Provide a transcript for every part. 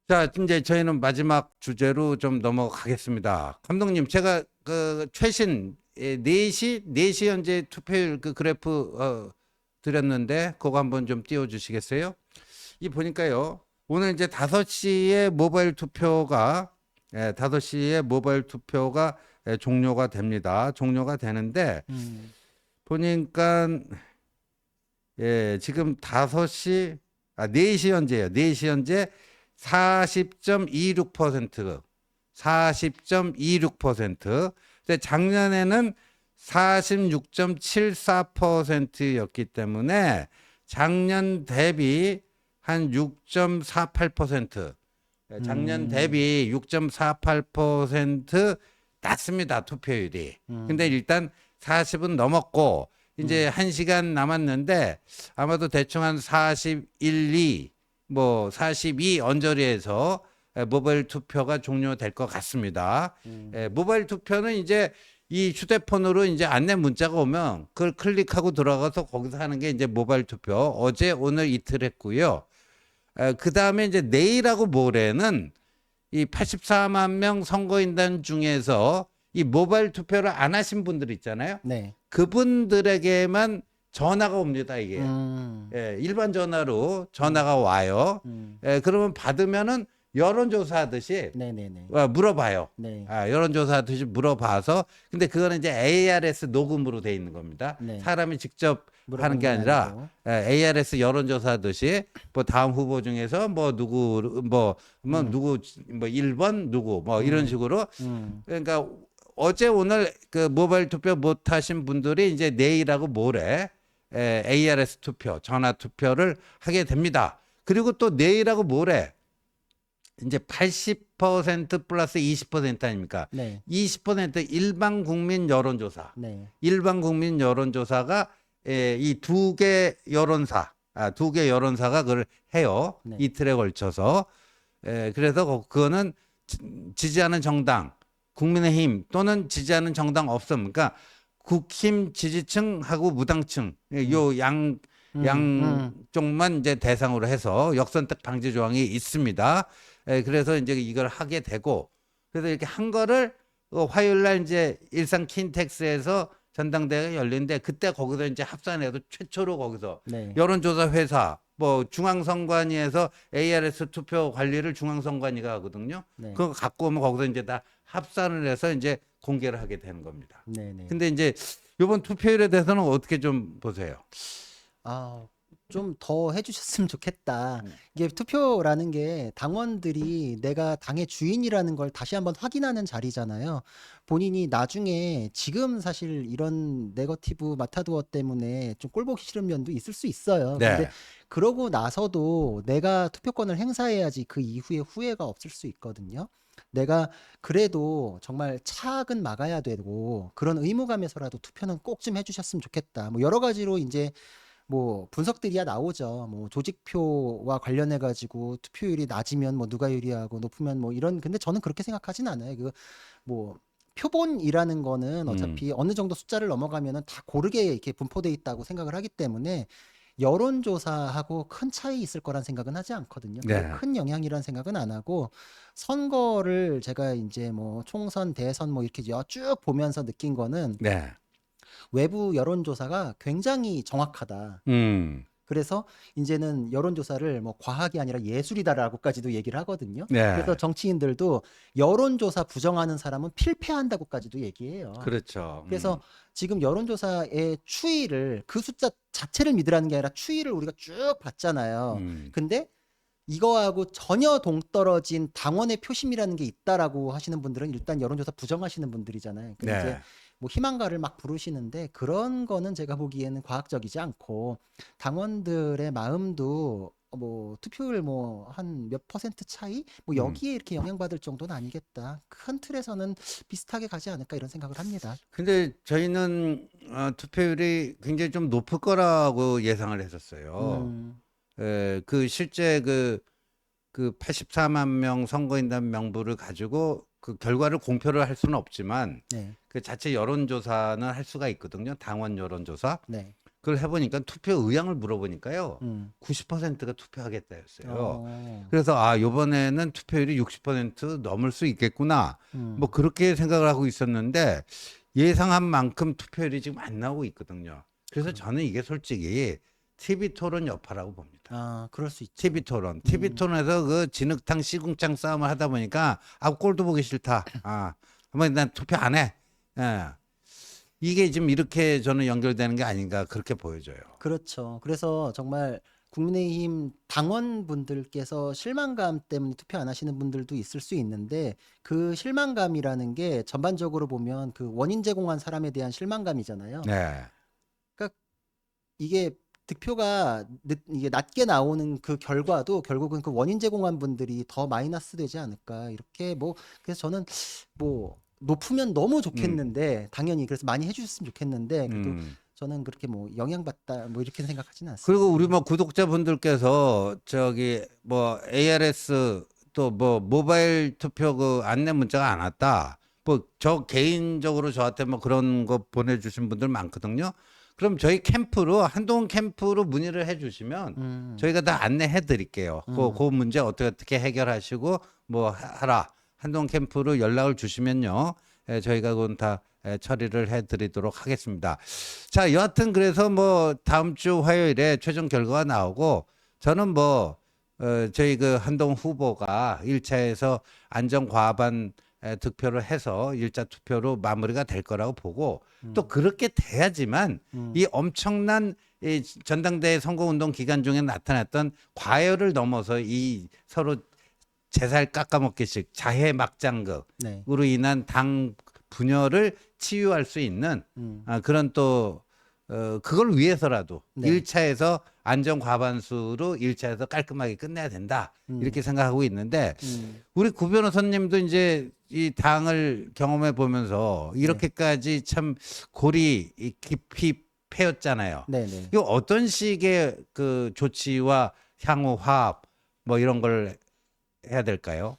자, 이제 저희는 마지막 주제로 좀 넘어가겠습니다. 감독님, 제가 그 최신 4시 현재 투표율 그 그래프 드렸는데 그거 한번 좀 띄워 주시겠어요? 이 보니까요. 오늘 이제 5시에 모바일 투표가 5시에 모바일 투표가 종료가 됩니다. 종료가 되는데 음, 보니까 지금 4시 현재예요. 4시 현재 40.26%, 40.26%. 근데 작년에는 46.74%였기 때문에 작년 대비 한 6.48%, 작년 음, 대비 6.48% 낮습니다. 투표율이. 근데 음, 일단 40은 넘었고 이제 음, 1시간 남았는데 아마도 대충 한 41, 2, 뭐 42 언저리에서 모바일 투표가 종료될 것 같습니다. 음, 모바일 투표는 이제 이 휴대폰으로 이제 안내 문자가 오면 그걸 클릭하고 들어가서 거기서 하는 게 이제 모바일 투표. 어제, 오늘, 이틀 했고요. 그 다음에 이제 내일하고 모레는 이 84만 명 선거인단 중에서 이 모바일 투표를 안 하신 분들 있잖아요. 네, 그분들에게만 전화가 옵니다, 이게. 음, 일반 전화로 음, 전화가 와요. 음, 그러면 받으면은 여론조사 하듯이 네네네, 물어봐요. 네, 여론조사 하듯이 물어봐서. 근데 그거는 이제 ARS 녹음으로 돼 있는 겁니다. 네, 사람이 직접 하는 물어보는 게 게 아니라 아니고, ARS 여론조사 하듯이 뭐 다음 후보 중에서 뭐 누구 뭐 음, 누구 뭐 1번 누구 뭐 이런 음, 식으로. 음, 그러니까 어제 오늘 그 모바일 투표 못 하신 분들이 이제 내일하고 모레 ARS 투표, 전화 투표를 하게 됩니다. 그리고 또 내일하고 모레 이제 80% 플러스 20% 아닙니까? 네, 20% 일반 국민 여론조사. 네, 일반 국민 여론조사가 이 두 개 여론사, 두 개 여론사가 그걸 해요. 네, 이틀에 걸쳐서. 그래서 그거는 지지하는 정당, 국민의힘 또는 지지하는 정당 없음. 그러니까 국힘 지지층하고 무당층 음, 요 양쪽만 이제 대상으로 해서 역선택 방지 조항이 있습니다. 그래서 이제 이걸 하게 되고 그래서 이렇게 한 거를 화요일 날 이제 일산 킨텍스에서 전당대회가 열리는데 그때 거기서 이제 합산해서 최초로 거기서 네, 여론조사 회사 뭐 중앙선관위에서 ARS 투표 관리를 중앙선관위가 하거든요. 네, 그거 갖고 오면 거기서 이제 다 합산을 해서 이제 공개를 하게 되는 겁니다. 네, 네. 근데 이제 이번 투표율에 대해서는 어떻게 좀 보세요? 아, 좀 더 해주셨으면 좋겠다. 이게 투표라는 게 당원들이 내가 당의 주인이라는 걸 다시 한번 확인하는 자리잖아요. 본인이 나중에 지금 사실 이런 네거티브 마타도어 때문에 좀 꼴보기 싫은 면도 있을 수 있어요. 근데 네. 그러고 나서도 내가 투표권을 행사해야지 그 이후에 후회가 없을 수 있거든요. 내가 그래도 정말 차악은 막아야 되고 그런 의무감에서라도 투표는 꼭 좀 해주셨으면 좋겠다. 뭐 여러 가지로 이제 뭐 분석들이야 나오죠. 뭐 조직표와 관련해 가지고 투표율이 낮으면 뭐 누가 유리하고 높으면 뭐 이런 근데 저는 그렇게 생각하진 않아요. 그 뭐 표본이라는 거는 음. 어차피 어느 정도 숫자를 넘어가면은 다 고르게 이렇게 분포돼 있다고 생각을 하기 때문에 여론조사하고 큰 차이 있을 거란 생각은 하지 않거든요. 그게 네. 큰 영향이란 생각은 안 하고 선거를 제가 이제 뭐 총선, 대선 뭐 이렇게 쭉 보면서 느낀 거는 네. 외부 여론조사가 굉장히 정확하다. 음. 그래서 이제는 여론조사를 뭐 과학이 아니라 예술이다라고까지도 얘기를 하거든요. 그래서 네. 정치인들도 여론조사 부정하는 사람은 필패한다고까지도 얘기해요. 그렇죠. 그래서 지금 여론조사의 추이를 그 숫자 자체를 믿으라는 게 아니라 추이를 우리가 쭉 봤잖아요. 음. 근데 이거하고 전혀 동떨어진 당원의 표심이라는 게 있다라고 하시는 분들은 일단 여론조사 부정하시는 분들이잖아요. 그러니까 이제 네. 뭐 희망가를 막 부르시는데 그런 거는 제가 보기에는 과학적이지 않고 당원들의 마음도 뭐 투표율 뭐 한 몇 퍼센트 차이 뭐 음. 여기에 이렇게 영향받을 정도는 아니겠다. 큰 틀에서는 비슷하게 가지 않을까 이런 생각을 합니다. 근데 저희는 투표율이 굉장히 좀 높을 거라고 예상을 했었어요. 음, 그 실제 그 84만 명 선거인단 명부를 가지고 그 결과를 공표를 할 수는 없지만 네, 그 자체 여론조사는 할 수가 있거든요. 당원 여론조사. 네, 그걸 해보니까 투표 의향을 물어보니까요. 음. 90%가 투표하겠다였어요. 어. 그래서 이번에는 투표율이 60% 넘을 수 있겠구나. 음. 뭐 그렇게 생각을 하고 있었는데 예상한 만큼 투표율이 지금 안 나오고 있거든요. 그래서 저는 이게 솔직히 TV 토론 여파라고 봅니다. 아, 그럴 수 있죠. TV 토론. TV 토론에서 그 진흙탕 시궁창 싸움을 하다 보니까 꼴도 보기 싫다. 한번 난 투표 안 해. 예. 이게 지금 이렇게 저는 연결되는 게 아닌가 그렇게 보여져요. 그렇죠. 그래서 정말 국민의힘 당원분들께서 실망감 때문에 투표 안 하시는 분들도 있을 수 있는데 그 실망감이라는 게 전반적으로 보면 그 원인 제공한 사람에 대한 실망감이잖아요. 네. 그러니까 이게 득표가 이게 낮게 나오는 그 결과도 결국은 그 원인 제공한 분들이 더 마이너스 되지 않을까 이렇게 뭐 그래서 저는 뭐 높으면 너무 좋겠는데 당연히 그래서 많이 해주셨으면 좋겠는데 그래도 저는 그렇게 뭐 영향받다 뭐 이렇게 생각하지는 않습니다. 그리고 우리 뭐 구독자분들께서 저기 뭐 ARS 또 뭐 모바일 투표 그 안내 문자가 안 왔다. 뭐 저 개인적으로 저한테 뭐 그런 거 보내주신 분들 많거든요. 그럼 저희 캠프로 한동훈 캠프로 문의를 해주시면 저희가 다 안내해 드릴게요. 그 문제 어떻게 해결하시고 뭐 하라. 한동훈 캠프로 연락을 주시면요. 저희가 그건 다 처리를 해드리도록 하겠습니다. 자, 여하튼 그래서 뭐 다음 주 화요일에 최종 결과가 나오고 저는 뭐 저희 그 한동훈 후보가 1차에서 안전 과반 득표를 해서 1차 투표로 마무리가 될 거라고 보고 또 그렇게 돼야지만 이 엄청난 이 전당대회 선거운동 기간 중에 나타났던 과열을 넘어서 이 서로 제살 깎아먹기식 자해 막장극으로 네. 인한 당 분열을 치유할 수 있는 그런 또 그걸 위해서라도 네. 1차에서 안전 과반수로 1차에서 깔끔하게 끝내야 된다. 이렇게 생각하고 있는데 우리 구 변호사님도 이제 이 당을 경험해 보면서 이렇게까지 참 골이 깊이 패였잖아요. 네네. 이거 어떤 식의 그 조치와 향후 화합 뭐 이런 걸 해야 될까요?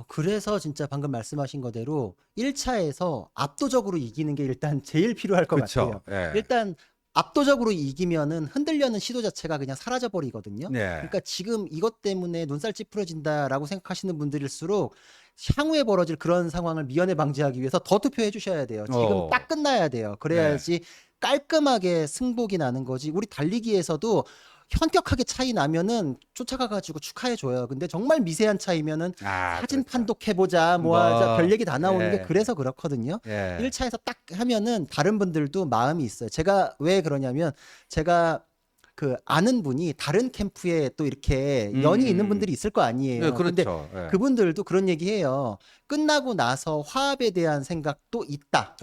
그래서 진짜 방금 말씀하신 거대로 1차에서 압도적으로 이기는 게 일단 제일 필요할 것 그쵸. 같아요. 예. 일단 압도적으로 이기면은 흔들려는 시도 자체가 그냥 사라져 버리거든요. 네. 그러니까 지금 이것 때문에 눈살 찌푸려진다라고 생각하시는 분들일수록 향후에 벌어질 그런 상황을 미연에 방지하기 위해서 더 투표해 주셔야 돼요. 지금 딱 끝나야 돼요. 그래야지 깔끔하게 승복이 나는 거지. 우리 달리기에서도 현격하게 차이 나면은 쫓아가 가지고 축하해 줘요. 근데 정말 미세한 차이면은 사진 그렇죠. 판독해 보자 뭐 하자 별 얘기 다 나오는 게 예. 그래서 그렇거든요. 예. 1차에서 딱 하면은 다른 분들도 마음이 있어요. 제가 왜 그러냐면 제가 그 아는 분이 다른 캠프에 또 이렇게 연이 있는 분들이 있을 거 아니에요. 네, 근데 그렇죠. 예. 그분들도 그런 얘기해요. 끝나고 나서 화합에 대한 생각도 있다.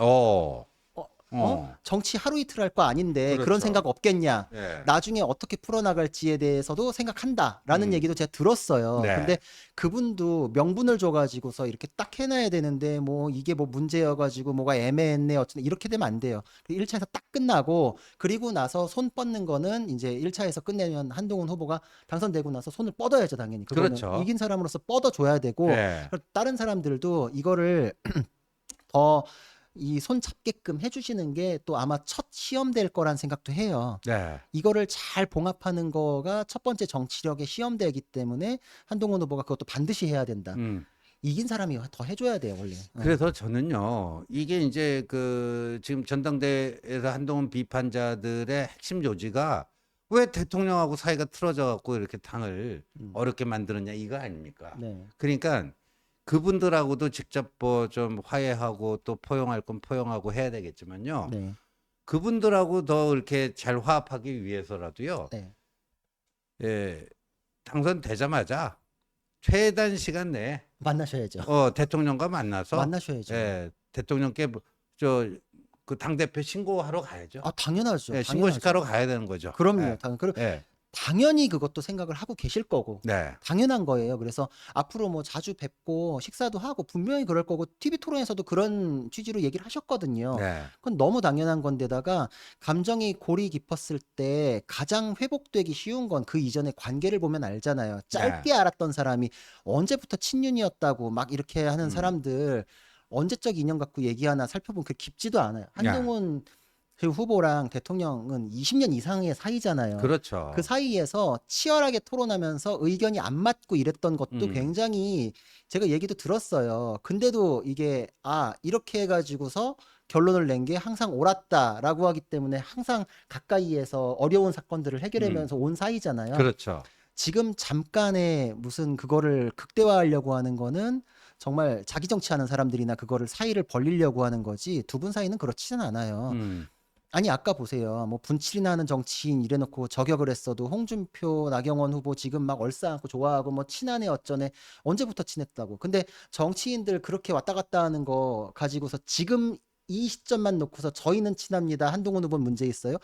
정치 하루 이틀 할 거 아닌데 그런 그렇죠. 생각 없겠냐. 예. 나중에 어떻게 풀어나갈지에 대해서도 생각한다라는 얘기도 제가 들었어요. 네. 근데 그분도 명분을 줘가지고서 이렇게 딱 해놔야 되는데 뭐 이게 뭐 문제여가지고 뭐가 애매했네 어쩌네 이렇게 되면 안 돼요. 1차에서 딱 끝나고 그리고 나서 손 뻗는 거는 이제 1차에서 끝내면 한동훈 후보가 당선되고 나서 손을 뻗어야죠 당연히. 그거는 그렇죠. 이긴 사람으로서 뻗어줘야 되고 예. 다른 사람들도 이거를 더 이 손 잡게끔 해주시는 게 또 아마 첫 시험될 거란 생각도 해요. 네. 이거를 잘 봉합하는 거가 첫 번째 정치력의 시험대이기 때문에 한동훈 후보가 그것도 반드시 해야 된다. 이긴 사람이 더 해줘야 돼요, 원래. 그래서 저는요, 이게 이제 그 지금 전당대회에서 한동훈 비판자들의 핵심 요지가 왜 대통령하고 사이가 틀어져 갖고 이렇게 당을 어렵게 만드느냐 이거 아닙니까? 네. 그러니까 그분들하고도 직접 뭐 좀 화해하고 또 포용할 건 포용하고 해야 되겠지만요. 네. 그분들하고 더 이렇게 잘 화합하기 위해서라도요. 네. 예, 당선되자마자 최단 시간 내에 만나셔야죠. 대통령과 만나서 만나셔야죠. 예, 대통령께 그 당대표 신고하러 가야죠. 당연하죠. 예, 당연하죠. 신고식하러 가야 되는 거죠. 그럼요. 예, 예, 당연히 그것도 생각을 하고 계실 거고. 네. 당연한 거예요. 그래서 앞으로 뭐 자주 뵙고 식사도 하고 분명히 그럴 거고 TV 토론에서도 그런 취지로 얘기를 하셨거든요. 네. 그건 너무 당연한 건데다가 감정이 골이 깊었을 때 가장 회복되기 쉬운 건 그 이전의 관계를 보면 알잖아요. 짧게 알았던 사람이 언제부터 친윤이었다고 막 이렇게 하는 사람들 언제적 인연 갖고 얘기하나 살펴보면 그게 깊지도 않아요. 한동훈 그리고 후보랑 대통령은 20년 이상의 사이잖아요. 그렇죠. 그 사이에서 치열하게 토론하면서 의견이 안 맞고 이랬던 것도 음. 굉장히 제가 얘기도 들었어요. 근데도 이게 이렇게 해가지고서 결론을 낸 게 항상 옳았다라고 하기 때문에 항상 가까이에서 어려운 사건들을 음. 해결하면서 온 사이잖아요. 그렇죠. 지금 잠깐의 무슨 그거를 극대화하려고 하는 거는 정말 자기 정치하는 사람들이나 그거를 사이를 벌리려고 하는 거지 두 분 사이는 그렇지는 않아요. 음. 아니 아까 보세요. 뭐 분칠이나 하는 정치인 이래놓고 저격을 했어도 홍준표, 나경원 후보 지금 막 얼싸안고 좋아하고 뭐 친하네 어쩌네 언제부터 친했다고. 근데 정치인들 그렇게 왔다 갔다 하는 거 가지고서 지금 이 시점만 놓고서 저희는 친합니다. 한동훈 후보 문제 있어요?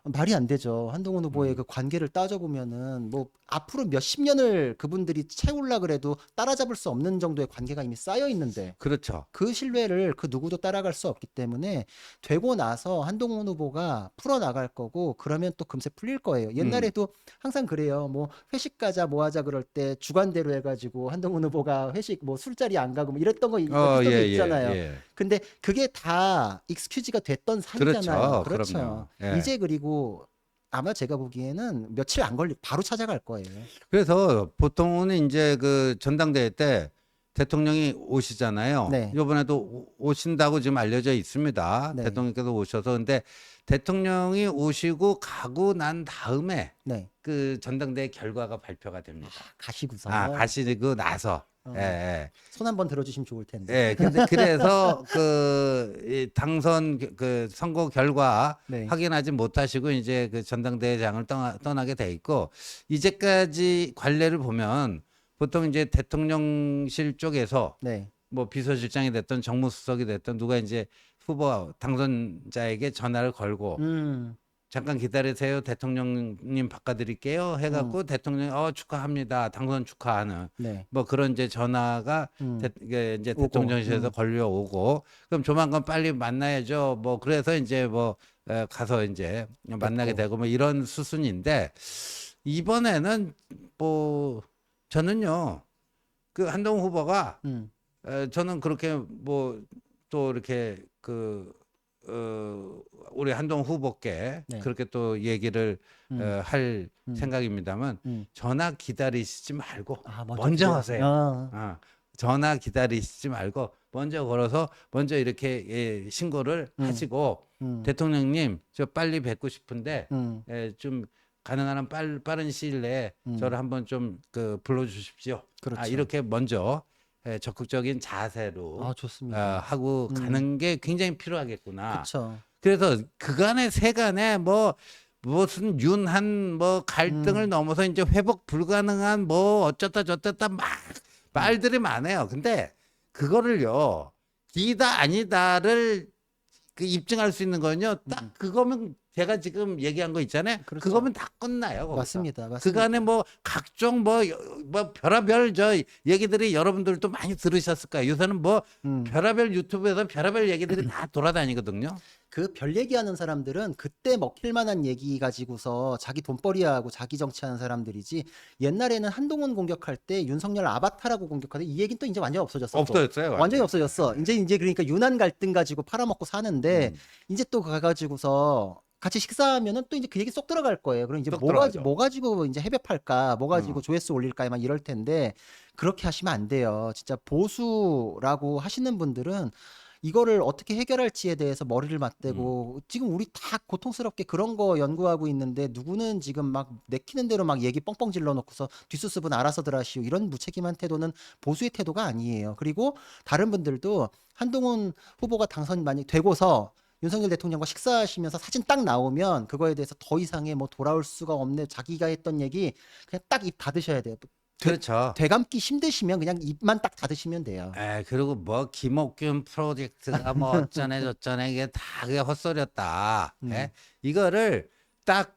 말이 안 되죠. 한동훈 후보의 음. 그 관계를 따져보면은 뭐 앞으로 몇십 년을 그분들이 채우려 그래도 따라잡을 수 없는 정도의 관계가 이미 쌓여 있는데 그렇죠. 그 신뢰를 그 누구도 따라갈 수 없기 때문에 되고 나서 한동훈 후보가 풀어나갈 거고 그러면 또 금세 풀릴 거예요. 음. 옛날에도 항상 그래요. 뭐 회식 가자 뭐 하자 그럴 때 주관대로 해가지고 한동훈 후보가 회식 뭐 술자리 안 가고 뭐 이랬던 거 에피소드 예, 있잖아요. 예. 근데 그게 다 익스큐즈가 됐던 사이잖아요. 그렇죠. 그럼요. 예. 이제 그리고 아마 제가 보기에는 며칠 안 걸리 바로 찾아갈 거예요. 그래서 보통은 이제 그 전당대회 때 대통령이 오시잖아요. 네. 이번에도 오신다고 지금 알려져 있습니다. 네. 대통령께서 오셔서. 근데 대통령이 오시고 가고 난 다음에 네. 그 전당대회 결과가 발표가 됩니다. 가시고서 가시고 나서. 예, 예. 손 한번 들어주시면 좋을 텐데. 예, 근데 그래서 이 당선 그 선거 결과 네. 확인하지 못하시고 이제 그 전당대회장을 떠나게 돼 있고 이제까지 관례를 보면 보통 이제 대통령실 쪽에서 네. 뭐 비서실장이 됐던 정무수석이 됐던 누가 이제 후보 당선자에게 전화를 걸고 잠깐 기다리세요. 대통령님 바꿔드릴게요. 해갖고 대통령이 축하합니다. 당선 축하하는 네. 뭐 그런 이제 전화가 이게 이제 오고, 대통령실에서 걸려오고 그럼 조만간 빨리 만나야죠. 뭐 그래서 이제 뭐 가서 이제 만나게 되고 뭐 이런 수순인데 이번에는 뭐 저는요 그 한동훈 후보가 저는 그렇게 뭐 또 이렇게 우리 한동훈 후보께 네. 그렇게 또 얘기를 할 생각입니다만 전화 기다리시지 말고 먼저 하세요. 전화 기다리시지 말고 먼저 걸어서 먼저 이렇게 신고를 하시고 대통령님 저 빨리 뵙고 싶은데 좀 가능한 한 빠른 시일 내에 저를 한번 좀 불러주십시오. 그렇죠. 이렇게 먼저 적극적인 자세로 좋습니다. 하고 가는 게 굉장히 필요하겠구나. 그렇죠. 그래서 그간의 세간에 뭐 무슨 윤한 뭐 갈등을 넘어서 이제 회복 불가능한 뭐 어쩌다 저쩌다 막 말들이 많아요. 근데 그거를요 이다 아니다를 입증할 수 있는 거는요 딱 그거면 제가 지금 얘기한 거 있잖아요. 그렇죠. 그거면 다 끝나요. 거기서. 맞습니다. 그간에 뭐 각종 뭐 별의별 저 얘기들이 여러분들도 많이 들으셨을 거예요. 요새는 뭐 별의별 유튜브에서 별의별 얘기들이 다 돌아다니거든요. 그 별 얘기하는 사람들은 그때 먹힐 만한 얘기 가지고서 자기 돈벌이하고 자기 정치하는 사람들이지 옛날에는 한동훈 공격할 때 윤석열 아바타라고 공격하는데 이 얘기는 또 이제 완전히 없어졌어. 없어졌어요. 완전히 없어졌어. 이제 그러니까 윤한 갈등 가지고 팔아먹고 사는데 이제 또 가가지고서 같이 식사하면은 또 이제 그 얘기 쏙 들어갈 거예요. 그럼 이제 쏙 뭐 들어가죠. 가지고 이제 해협할까, 뭐 가지고 조회수 올릴까 막 이럴 텐데 그렇게 하시면 안 돼요. 진짜 보수라고 하시는 분들은 이거를 어떻게 해결할지에 대해서 머리를 맞대고 지금 우리 다 고통스럽게 그런 거 연구하고 있는데 누구는 지금 막 내키는 대로 막 얘기 뻥뻥 질러 놓고서 뒷수습은 알아서들 하시오 이런 무책임한 태도는 보수의 태도가 아니에요. 그리고 다른 분들도 한동훈 후보가 당선이 많이 되고서 윤석열 대통령과 식사하시면서 사진 딱 나오면 그거에 대해서 더 이상의 뭐 돌아올 수가 없네 자기가 했던 얘기 그냥 딱 입 닫으셔야 돼요. 그렇죠. 되감기 힘드시면 그냥 입만 딱 닫으시면 돼요. 그리고 뭐 김옥균 프로젝트가 뭐 어쩌네 저쩌네 이게 다 그게 헛소리였다. 이거를 딱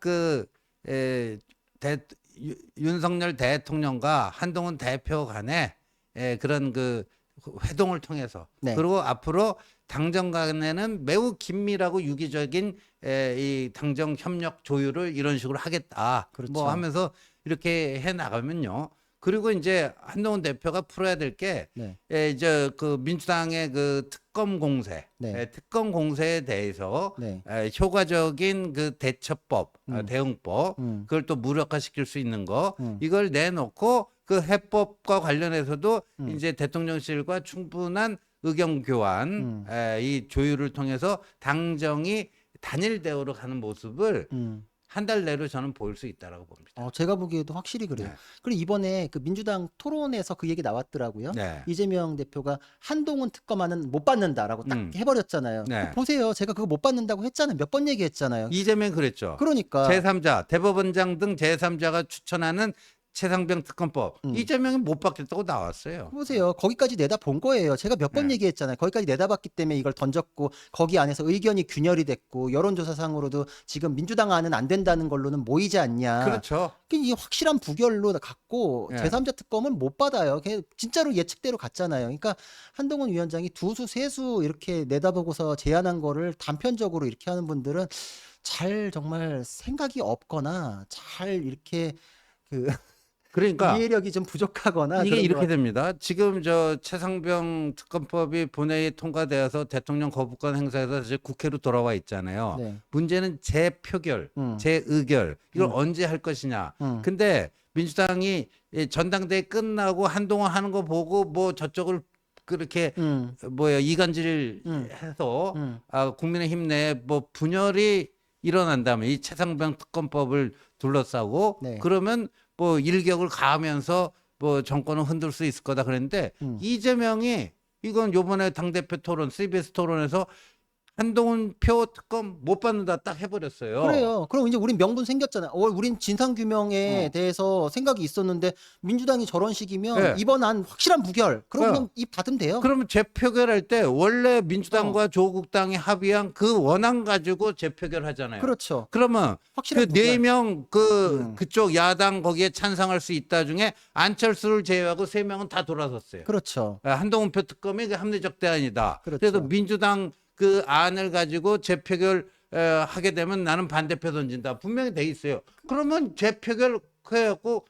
윤석열 대통령과 한동훈 대표 간에 그런 그 회동을 통해서 네. 그리고 앞으로 당정 간에는 매우 긴밀하고 유기적인 이 당정 협력 조율을 이런 식으로 하겠다. 그렇죠. 뭐 하면서 이렇게 해 나가면요. 그리고 이제 한동훈 대표가 풀어야 될 게 네. 이제 그 민주당의 그 특검 공세, 네. 특검 공세에 대해서 네. 효과적인 그 대처법, 대응법, 음. 그걸 또 무력화시킬 수 있는 거, 음. 이걸 내놓고 그 해법과 관련해서도 음. 이제 대통령실과 충분한 의견 교환, 이 조율을 통해서 당정이 단일 대우로 가는 모습을 한 달 내로 저는 보일 수 있다라고 봅니다. 제가 보기에도 확실히 그래요. 네. 그리고 이번에 그 민주당 토론에서 그 얘기 나왔더라고요. 네. 이재명 대표가 한동훈 특검안은 못 받는다라고 딱 해버렸잖아요. 네. 보세요. 제가 그거 못 받는다고 했잖아요. 몇 번 얘기했잖아요. 이재명 그랬죠. 그러니까 제3자, 대법원장 등 제3자가 추천하는 최상병 특검법. 이재명이 못 받겠다고 나왔어요. 보세요. 거기까지 내다본 거예요. 제가 몇 번 네. 얘기했잖아요. 거기까지 내다봤기 때문에 이걸 던졌고 거기 안에서 의견이 균열이 됐고 여론조사상으로도 지금 민주당 안은 안 된다는 걸로는 모이지 않냐. 그렇죠. 이게 확실한 부결로 갖고 네. 제3자 특검을 못 받아요. 그게 진짜로 예측대로 갔잖아요. 그러니까 한동훈 위원장이 두수 세수 이렇게 내다보고서 제안한 거를 단편적으로 이렇게 하는 분들은 잘 정말 생각이 없거나 잘 이렇게 그 그러니까 이해력이 좀 부족하거나 이게 그런 것 이렇게 같아요. 됩니다. 지금 저 최상병 특검법이 본회의 통과되어서 대통령 거부권 행사해서 이제 국회로 돌아와 있잖아요. 네. 문제는 재표결, 음. 재의결 이걸 언제 할 것이냐. 근데 민주당이 이 전당대회 끝나고 한동안 하는 거 보고 뭐 저쪽을 그렇게 뭐야 이간질 해서 국민의힘 내에 뭐 분열이 일어난다면 이 최상병 특검법을 둘러싸고 네. 그러면 뭐 일격을 가하면서 뭐 정권을 흔들 수 있을 거다 그랬는데 이재명이 이건 요번에 당대표 토론 CBS 토론에서 한동훈 표 특검 못 받는다 딱 해버렸어요. 그래요. 그럼 이제 우린 명분 생겼잖아요. 우린 진상규명에 대해서 생각이 있었는데 민주당이 저런 식이면 네. 이번 안 확실한 부결. 그럼 그냥 입 닫으면 돼요. 그러면 재표결할 때 원래 민주당과 조국당이 합의한 그 원안 가지고 재표결하잖아요. 그렇죠. 그러면 확실한 그 네 부결. 명 그쪽 야당 거기에 찬성할 수 있다 중에 안철수를 제외하고 3명은 다 돌아섰어요. 그렇죠. 한동훈 표 특검이 그 합리적 대안이다. 그렇죠. 그래서 민주당 그 안을 가지고 재표결 하게 되면 나는 반대표 던진다. 분명히 돼 있어요. 그러면 재표결 해갖고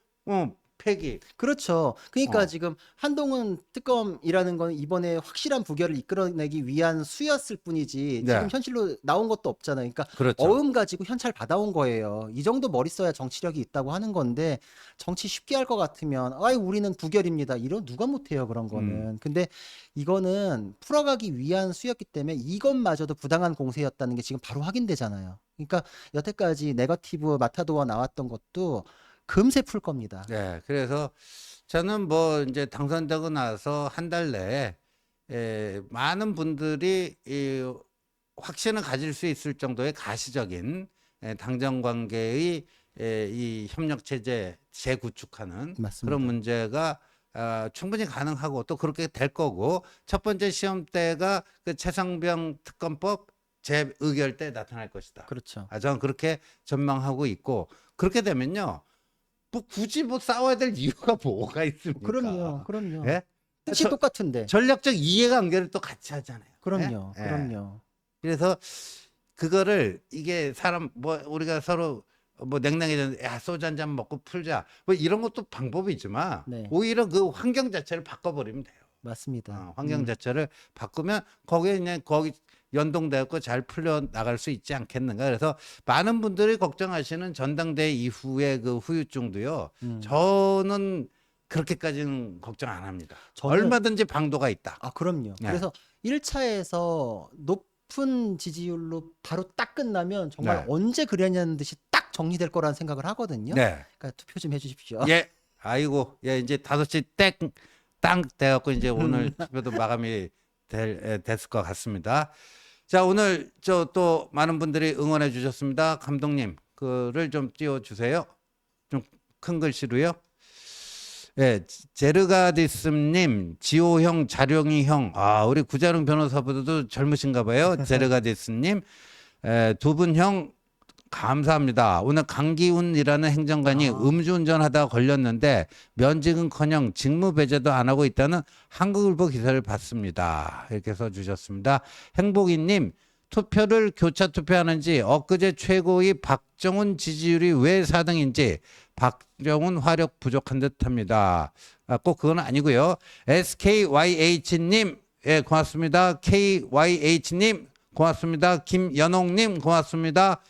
폐기. 그렇죠. 그러니까 지금 한동훈 특검이라는 건 이번에 확실한 부결을 이끌어내기 위한 수였을 뿐이지 네. 지금 현실로 나온 것도 없잖아요. 그러니까 그렇죠. 어음 가지고 현찰 받아온 거예요. 이 정도 머리 써야 정치력이 있다고 하는 건데 정치 쉽게 할 것 같으면 우리는 부결입니다. 이런 누가 못해요 그런 거는. 근데 이거는 풀어가기 위한 수였기 때문에 이것마저도 부당한 공세였다는 게 지금 바로 확인되잖아요. 그러니까 여태까지 네거티브 마타도어 나왔던 것도 금세 풀 겁니다. 네, 그래서 저는 뭐 이제 당선되고 나서 한 달 내에 많은 분들이 이 확신을 가질 수 있을 정도의 가시적인 당정 관계의 이 협력 체제 재구축하는 맞습니다. 그런 문제가 충분히 가능하고 또 그렇게 될 거고 첫 번째 시험 때가 그 최상병 특검법 재의결 때 나타날 것이다. 그렇죠. 저는 그렇게 전망하고 있고 그렇게 되면요. 뭐 굳이 뭐 싸워야 될 이유가 뭐가 있습니까? 그럼요. 예? 뜻이 똑같은데. 전략적 이해관계를 또 같이 하잖아요. 그럼요. 예? 그럼요. 그래서 그거를 이게 사람 뭐 우리가 서로 뭐 냉랭해졌는데 야 소주 한 잔 먹고 풀자 뭐 이런 것도 방법이지만 네. 오히려 그 환경 자체를 바꿔버리면 돼요. 맞습니다. 환경 자체를 바꾸면 거기에 그냥 거기 연동되고 잘 풀려 나갈 수 있지 않겠는가. 그래서 많은 분들이 걱정하시는 전당대회 이후의 그 후유증도요. 저는 그렇게까지는 걱정 안 합니다. 저는- 얼마든지 방도가 있다. 그럼요. 네. 그래서 1차에서 높은 지지율로 바로 딱 끝나면 정말 네. 언제 그랬냐는 듯이 딱 정리될 거라는 생각을 하거든요. 네. 그러니까 투표 좀 해주십시오. 예. 아이고, 예, 이제 5시 땅 돼갖고 이제 오늘 투표도 마감이 됐을 것 같습니다. 자, 오늘 저 또 많은 분들이 응원해 주셨습니다. 감독님, 그를 좀 띄워주세요. 좀 큰 글씨로요. 예, 제르가디스님, 지호형, 자룡이 형. 우리 구자룡 변호사보다도 젊으신가 봐요. 제르가디스님. 두 분 형 감사합니다. 오늘 강기훈이라는 행정관이 음주운전하다가 걸렸는데 면직은커녕 직무 배제도 안 하고 있다는 한국일보 기사를 봤습니다. 이렇게 써주셨습니다. 행복이님 투표를 교차 투표하는지 엊그제 최고위 박정훈 지지율이 왜 4등인지 박정훈 화력 부족한 듯합니다. 꼭 그건 아니고요. SKYH님 예, 고맙습니다. KYH님 고맙습니다. 김연옥님 고맙습니다.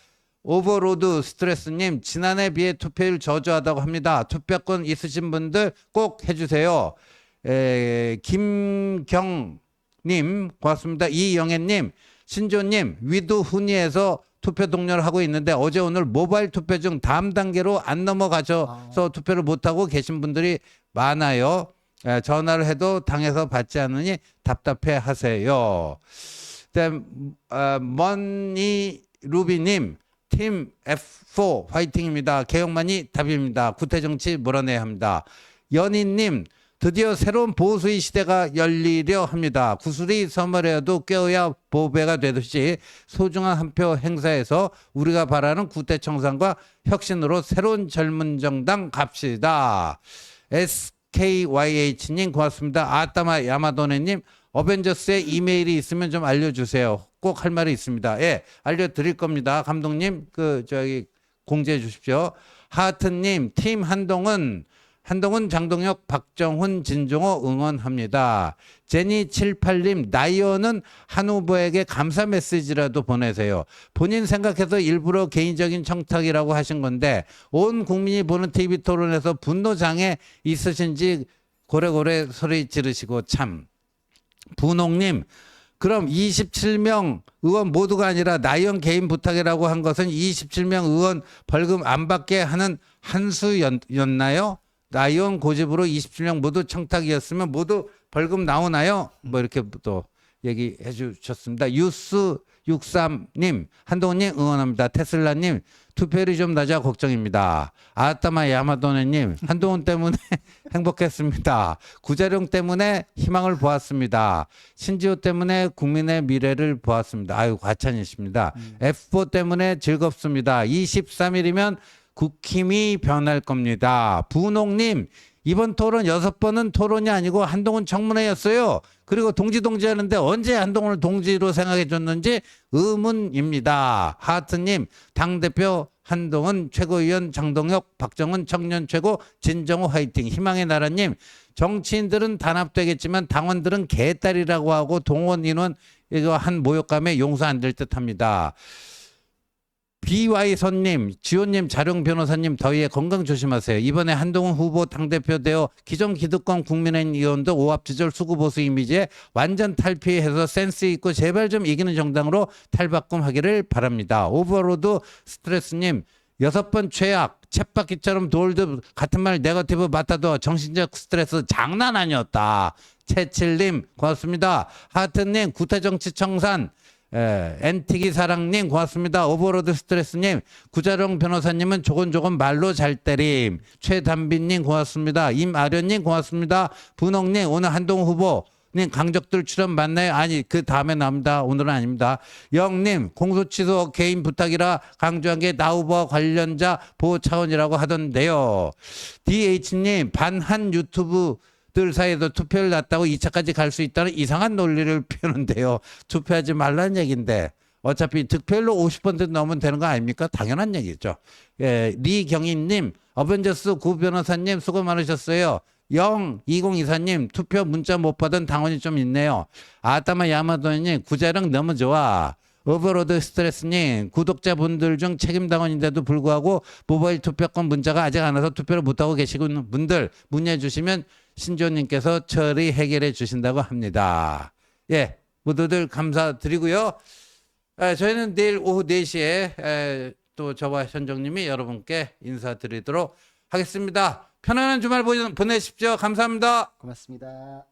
오버로드 스트레스님 지난해 비해 투표율 저조하다고 합니다. 투표권 있으신 분들 꼭 해주세요. 김경님 고맙습니다. 이영애님 신조님 위도 훈이에서 투표 동료를 하고 있는데 어제 오늘 모바일 투표 중 다음 단계로 안 넘어가셔서 투표를 못하고 계신 분들이 많아요. 전화를 해도 당에서 받지 않으니 답답해 하세요. 머니 루비님 팀 F4 화이팅입니다. 개혁만이 답입니다. 구태정치 몰아내야 합니다. 연희님 드디어 새로운 보수의 시대가 열리려 합니다. 구슬이 서머라도 꿰어야 보배가 되듯이 소중한 한 표 행사에서 우리가 바라는 구태청산과 혁신으로 새로운 젊은 정당 갑시다. SKYH님 고맙습니다. 아따마 야마도네님 어벤져스에 이메일이 있으면 좀 알려주세요. 꼭 할 말이 있습니다. 예, 알려드릴 겁니다. 감독님 공지해 주십시오. 하트님 팀 한동훈 장동혁 박정훈 진종호 응원합니다. 제니78님 나이언은 한 후보에게 감사 메시지라도 보내세요. 본인 생각해서 일부러 개인적인 청탁이라고 하신 건데 온 국민이 보는 TV 토론에서 분노장애 있으신지 고래고래 소리 지르시고 참. 분홍님 그럼 27명 의원 모두가 아니라 나이언 개인 부탁이라고 한 것은 27명 의원 벌금 안 받게 하는 한 수였나요? 나이언 고집으로 27명 모두 청탁이었으면 모두 벌금 나오나요? 뭐 이렇게 또 얘기해 주셨습니다. 유스 63님 한동훈님 응원합니다. 테슬라님 투표율이 좀 낮아 걱정입니다. 아따마 야마도네님 한동훈 때문에 행복했습니다. 구자룡 때문에 희망을 보았습니다. 신지호 때문에 국민의 미래를 보았습니다. 아유 과찬이십니다. F4 때문에 즐겁습니다. 23일이면 국힘이 변할 겁니다. 분홍님 이번 토론 6번은 토론이 아니고 한동훈 청문회였어요. 그리고 동지 하는데 언제 한동훈을 동지로 생각해 줬는지 의문입니다. 하트님 당대표 한동훈 최고위원 장동혁 박정훈 청년 최고 진정호 화이팅. 희망의 나라님 정치인들은 단합되겠지만 당원들은 개딸이라고 하고 동원 인원 이거 한 모욕감에 용서 안 될 듯합니다. BY선님, 지호님, 자룡 변호사님 더위에 건강 조심하세요. 이번에 한동훈 후보 당대표 되어 기존 기득권 국민의힘 의원도 오합지졸 수구보수 이미지에 완전 탈피해서 센스 있고 제발 좀 이기는 정당으로 탈바꿈하기를 바랍니다. 오버로드 스트레스님 6번 최악 쳇바퀴처럼 돌듯 같은 말 네거티브 맡아도 정신적 스트레스 장난 아니었다. 채칠님 고맙습니다. 하트님 구태정치청산 엔티기 사랑님 고맙습니다. 오버로드 스트레스님 구자룡 변호사님은 조곤조곤 말로 잘 때림. 최담빈님 고맙습니다. 임아련님 고맙습니다. 분홍님 오늘 한동훈 후보님 강적들 출연 맞나요? 아니 그 다음에 나옵니다. 오늘은 아닙니다. 영님 공소 취소 개인 부탁이라 강조한 게 나 후보와 관련자 보호 차원이라고 하던데요. DH님 반한 유튜브 들 사이에도 투표를 놨다고 2차까지 갈 수 있다는 이상한 논리를 펴는데요. 투표하지 말라는 얘기인데 어차피 득표율로 50% 넘으면 되는 거 아닙니까? 당연한 얘기죠. 예, 리경희님, 어벤져스 구 변호사님 수고 많으셨어요. 2024님 투표 문자 못 받은 당원이 좀 있네요. 아따마 야마도님 구자령 너무 좋아. 오버로드 스트레스님 구독자분들 중 책임당원인데도 불구하고 모바일 투표권 문자가 아직 안 와서 투표를 못하고 계시는 분들 문의해 주시면 신조님께서 처리 해결해 주신다고 합니다. 예, 모두들 감사드리고요. 저희는 내일 오후 4시에 또 저와 현정님이 여러분께 인사드리도록 하겠습니다. 편안한 주말 보내십시오. 감사합니다. 고맙습니다.